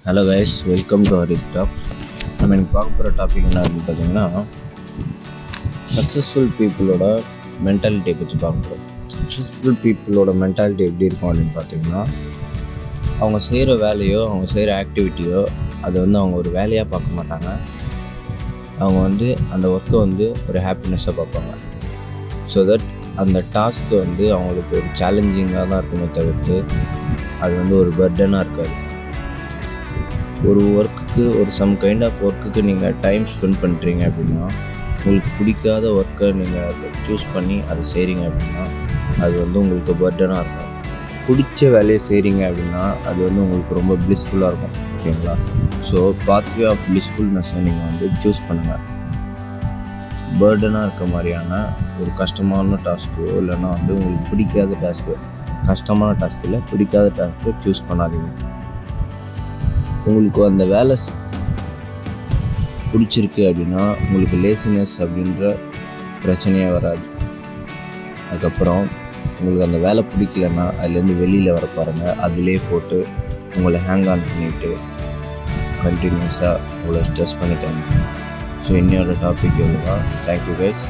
Hello guys, welcome to Hari talk. நம்ம எனக்கு பார்க்க போகிற டாபிக் என்ன அப்படின்னு பார்த்தீங்கன்னா, சக்ஸஸ்ஃபுல் பீப்புளோட மென்டாலிட்டியை பற்றி பார்க்க போகிறோம். சக்ஸஸ்ஃபுல் பீப்புளோட மென்டாலிட்டி எப்படி இருக்கும் அப்படின்னு பார்த்தீங்கன்னா, அவங்க செய்கிற வேலையோ அவங்க செய்கிற ஆக்டிவிட்டியோ அதை அவங்க ஒரு வேலையாக பார்க்க மாட்டாங்க. அவங்க அந்த ஒர்க்கை ஒரு ஹாப்பினஸ்ஸாக பார்ப்பாங்க. ஸோ தட் அந்த டாஸ்க்கு அவங்களுக்கு ஒரு சேலஞ்சிங்காக தான் இருக்குமே தவிர்த்து அது ஒரு பர்டனாக இருக்காது. ஒரு ஒர்க்குக்கு ஒரு சம் கைண்ட் ஆஃப் ஒர்க்குக்கு நீங்கள் டைம் ஸ்பெண்ட் பண்ணுறீங்க அப்படின்னா, உங்களுக்கு பிடிக்காத ஒர்க்கை நீங்கள் சூஸ் பண்ணி அதை செய்கிறீங்க அப்படின்னா அது உங்களுக்கு பர்டனாக இருக்கும். பிடிச்ச வேலையை செய்கிறீங்க அப்படின்னா அது உங்களுக்கு ரொம்ப ப்ளிஸ்ஃபுல்லாக இருக்கும். ஓகேங்களா? ஸோ பாத்வே ஆஃப் ப்ளிஸ்ஃபுல்னஸை நீங்கள் சூஸ் பண்ணுங்கள். பர்டனாக இருக்க மாதிரியான ஒரு கஷ்டமான டாஸ்க்கோ இல்லைன்னா உங்களுக்கு பிடிக்காத டாஸ்க்கு, கஷ்டமான டாஸ்க் இல்லை, பிடிக்காத டாஸ்க்கை சூஸ் பண்ணாதீங்க. உங்களுக்கு அந்த வேலை பிடிச்சிருக்கு அப்படின்னா உங்களுக்கு லேசினஸ் அப்படின்ற பிரச்சனையே வராது. அதுக்கப்புறம் உங்களுக்கு அந்த வேலை பிடிக்கலன்னா அதுலேருந்து வெளியில் வர பாருங்கள். அதிலே போட்டு உங்களை ஹேங் ஆன் பண்ணிவிட்டு கண்டினியூஸாக உங்களை ஸ்ட்ரெஸ் பண்ணிக்காங்க. ஸோ இன்னொரு டாபிக் எவ்வளோதான். Thank you guys.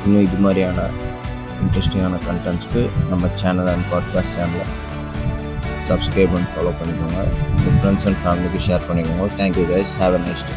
இன்னும் இது மாதிரியான இன்ட்ரெஸ்டிங்கான கண்டென்ட்ஸ்க்கு நம்ம சேனல் அண்ட் பாட்காஸ்ட் சேனலை சப்ஸ்கிரைப் அண்ட் ஃபாலோ பண்ணிக்கோங்க. உங்கள் ஃப்ரெண்ட்ஸ் அண்ட் ஃபேமிலிக்கு ஷேர் பண்ணிக்கோங்க. Thank you guys. Have a nice day.